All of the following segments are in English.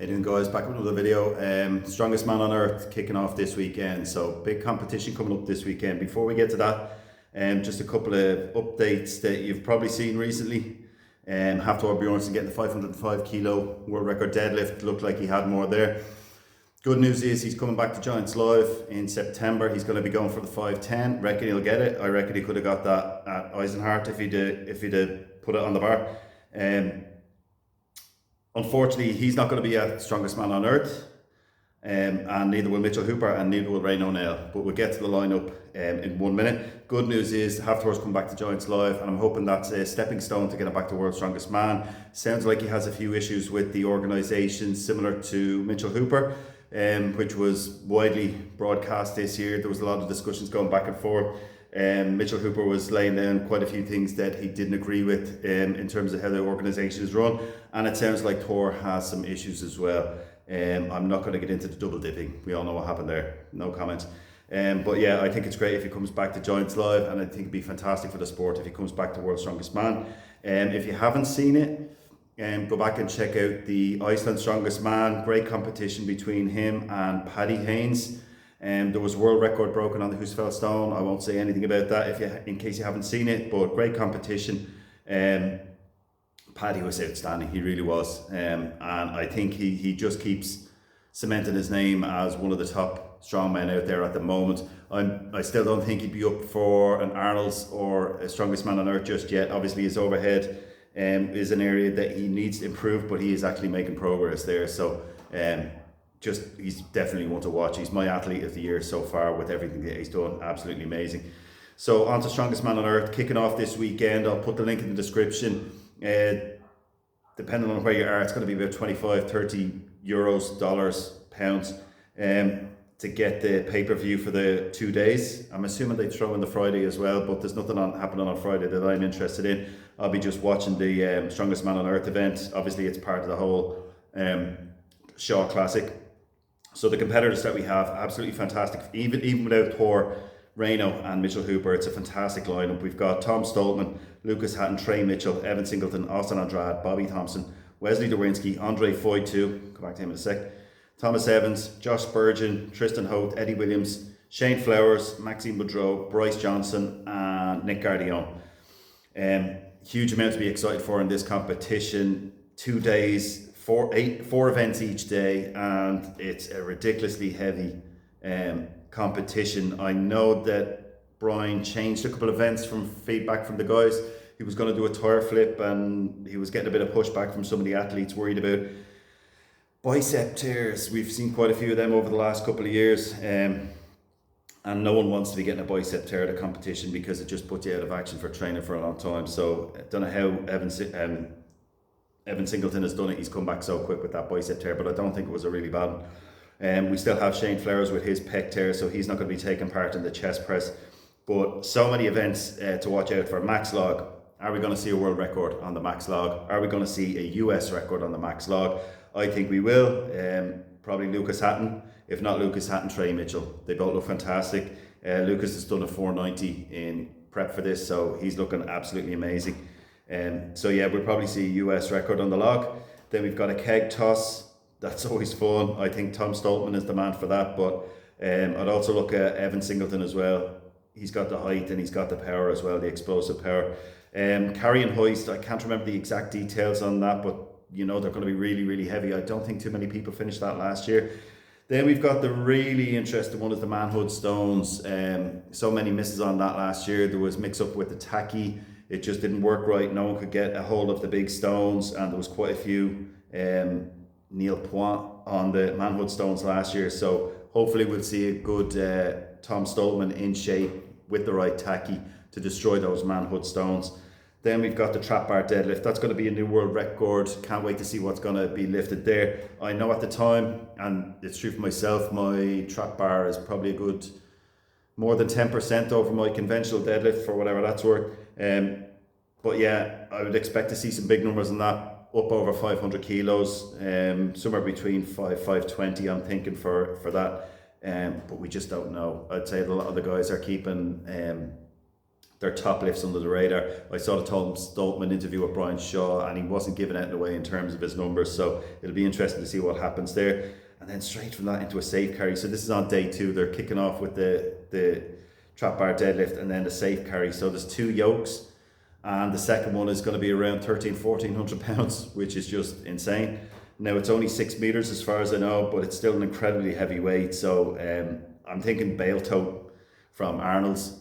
Hey doing guys, back with another video. Strongest man on earth kicking off this weekend, so big competition coming up this weekend. Before we get to that, just a couple of updates that you've probably seen recently. Hafthor Bjornsson getting the 505 kilo world record deadlift, looked like he had more there. Good news is he's coming back to Giants Live in September. He's going to be going for the 510. Reckon he'll get it. I reckon he could have got that at Eisenhart if he'd put it on the bar. Unfortunately, he's not going to be a strongest man on earth, and neither will Mitchell Hooper and neither will Ryan O'Neill. But we'll get to the lineup in 1 minute. Good news is Hafthor's come back to Giants Live, and I'm hoping that's a stepping stone to get him back to World's Strongest Man. Sounds like he has a few issues with the organisation, similar to Mitchell Hooper, which was widely broadcast this year. There was a lot of discussions going back and forth. Mitchell Hooper was laying down quite a few things that he didn't agree with in terms of how the organisation is run, and it sounds like Thor has some issues as well. I'm not going to get into the double dipping. We all know what happened there. No comment. But yeah, I think it's great if he comes back to Giants Live, and I think it'd be fantastic for the sport if he comes back to World's Strongest Man. If you haven't seen it, go back and check out the Iceland Strongest Man. Great competition between him and Paddy Haynes. There was a world record broken on the Husfeld Stone. I won't say anything about that in case you haven't seen it, but great competition. Paddy was outstanding, he really was. And I think he just keeps cementing his name as one of the top strongmen out there at the moment. I still don't think he'd be up for an Arnold's or a Strongest Man on Earth just yet. Obviously his overhead is an area that he needs to improve, but he is actually making progress there. So he's definitely one to watch. He's my athlete of the year so far with everything that he's done. Absolutely amazing. So on to Strongest Man on Earth, kicking off this weekend. I'll put the link in the description. Depending on where you are, it's going to be about 25, 30 euros, dollars, pounds to get the pay-per-view for the 2 days. I'm assuming they throw in the Friday as well, but there's nothing happening on Friday that I'm interested in. I'll be just watching the Strongest Man on Earth event. Obviously it's part of the whole Shaw Classic. So the competitors that we have, absolutely fantastic. Even without Thor, Reno and Mitchell Hooper, it's a fantastic lineup. We've got Tom Stoltman, Lucas Hatton, Trey Mitchell, Evan Singleton, Austin Andrade, Bobby Thompson, Wesley Derwinski, Andre Foy too, come back to him in a sec, Thomas Evans, Josh Spurgeon, Tristan Hoth, Eddie Williams, Shane Flowers, Maxime Boudreau, Bryce Johnson and Nick Gardione. Huge amount to be excited for in this competition. 2 days, four events each day, and it's a ridiculously heavy competition. I know that Brian changed a couple of events from feedback from the guys. He was going to do a tire flip, and he was getting a bit of pushback from some of the athletes worried about bicep tears. We've seen quite a few of them over the last couple of years, and no one wants to be getting a bicep tear at a competition because it just puts you out of action for training for a long time. So I don't know how Evan Singleton has done it. He's come back so quick with that bicep tear, but I don't think it was a really bad one. We still have Shane Flowers with his pec tear, so he's not going to be taking part in the chest press. But so many events to watch out for. Max log. Are we going to see a world record on the max log? Are we going to see a US record on the max log? I think we will. Probably Lucas Hatton. If not Lucas Hatton, Trey Mitchell. They both look fantastic. Lucas has done a 490 in prep for this, so he's looking absolutely amazing. So yeah, we'll probably see a US record on the log. Then we've got a keg toss. That's always fun. I think Tom Stoltman is the man for that, but I'd also look at Evan Singleton as well. He's got the height and he's got the power as well, the explosive power. Carry and hoist, I can't remember the exact details on that, but you know they're going to be really, really heavy. I don't think too many people finished that last year. Then we've got the really interesting one is the manhood stones. So many misses on that last year. There was mix up with the tacky. It just didn't work right. No one could get a hold of the big stones, and there was quite a few Neil Point on the manhood stones last year. So hopefully we'll see a good Tom Stoltman in shape with the right tacky to destroy those manhood stones. Then we've got the trap bar deadlift. That's going to be a new world record. Can't wait to see what's going to be lifted there. I know at the time, and it's true for myself, my trap bar is probably a good more than 10% over my conventional deadlift for whatever that's worth. But yeah, I would expect to see some big numbers on that, up over 500 kilos, somewhere between 520 I'm thinking for that. But we just don't know. I'd say a lot of the guys are keeping They're top lifts under the radar. I saw the Tom Stoltman interview with Brian Shaw, and he wasn't giving it away in terms of his numbers, so it'll be interesting to see what happens there. And then straight from that into a safe carry. So this is on day 2. They're kicking off with the trap bar deadlift and then the safe carry. So there's 2 yokes, and the second one is going to be around 1,400 pounds, which is just insane. Now it's only 6 meters as far as I know, but it's still an incredibly heavy weight. So I'm thinking bale tote from Arnold's.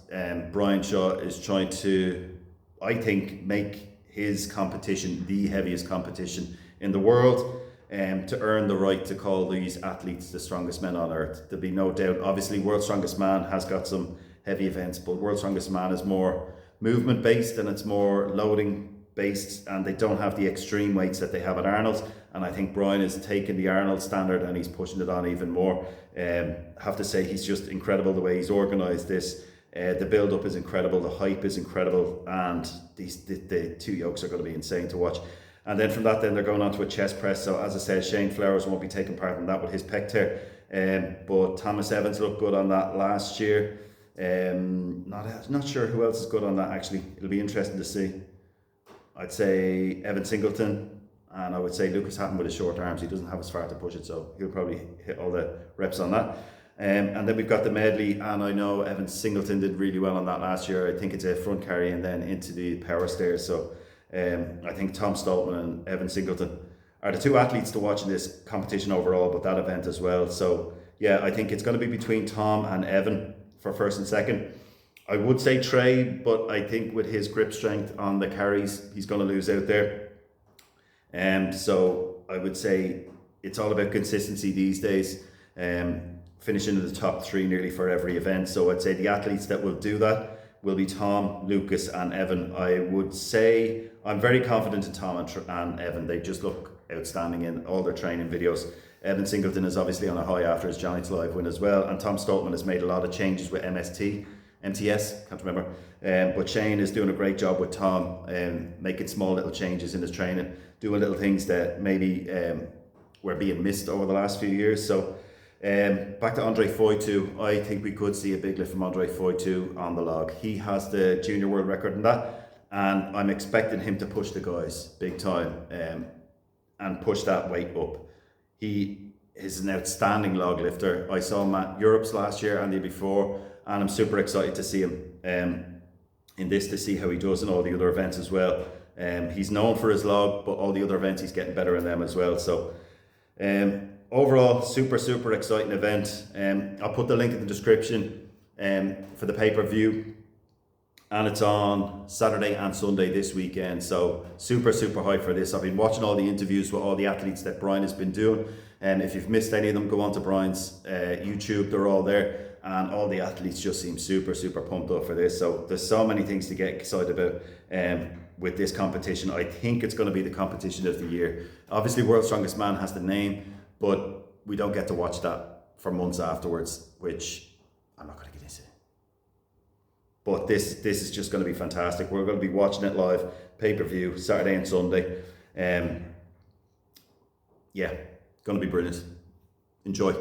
Brian Shaw is trying to, I think, make his competition the heaviest competition in the world, to earn the right to call these athletes the strongest men on earth. There'll be no doubt. Obviously, World's Strongest Man has got some heavy events, but World's Strongest Man is more movement based and it's more loading based, and they don't have the extreme weights that they have at Arnold's. And I think Brian is taking the Arnold standard and he's pushing it on even more. I have to say, he's just incredible the way he's organised this. The build up is incredible, the hype is incredible, and the 2 yokes are going to be insane to watch. And then from that, then they're going on to a chest press. So as I said, Shane Flowers won't be taking part in that with his pec tear. But Thomas Evans looked good on that last year. Not sure who else is good on that actually. It'll be interesting to see. I'd say Evan Singleton, and I would say Lucas Hatton with his short arms. He doesn't have as far to push it, so he'll probably hit all the reps on that. And then we've got the medley, and I know Evan Singleton did really well on that last year. I think it's a front carry and then into the power stairs. So I think Tom Stoltman and Evan Singleton are the 2 athletes to watch in this competition overall, but that event as well. So yeah, I think it's going to be between Tom and Evan for first and second. I would say Trey, but I think with his grip strength on the carries, he's going to lose out there. So I would say it's all about consistency these days, finishing in the top 3 nearly for every event. So I'd say the athletes that will do that will be Tom, Lucas and Evan. I would say I'm very confident in Tom and Evan. They just look outstanding in all their training videos. Evan Singleton is obviously on a high after his Giants Live win as well, and Tom Stoltman has made a lot of changes with MTS, can't remember, but Shane is doing a great job with Tom, making small little changes in his training, doing little things that maybe were being missed over the last few years. So back to Andre Foytu, I think we could see a big lift from Andre Foytu on the log. He has the junior world record in that, and I'm expecting him to push the guys big time and push that weight up. He is an outstanding log lifter. I saw him at Europe's last year and the year before, and I'm super excited to see him in this, to see how he does in all the other events as well. He's known for his log, but all the other events he's getting better in them as well. So overall, super exciting event. I'll put the link in the description for the pay-per-view, and it's on Saturday and Sunday this weekend. So super hyped for this. I've been watching all the interviews with all the athletes that Brian has been doing, and if you've missed any of them, go on to Brian's YouTube. They're all there, and all the athletes just seem super pumped up for this. So there's so many things to get excited about with this competition. I think it's going to be the competition of the year. Obviously World's Strongest Man has the name, but we don't get to watch that for months afterwards, which I'm not going to get into. But this is just going to be fantastic. We're going to be watching it live, pay-per-view, Saturday and Sunday. Yeah, going to be brilliant. Enjoy.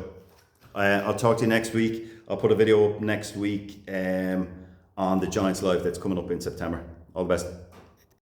I'll talk to you next week. I'll put a video up next week on the Giants Live that's coming up in September. All the best.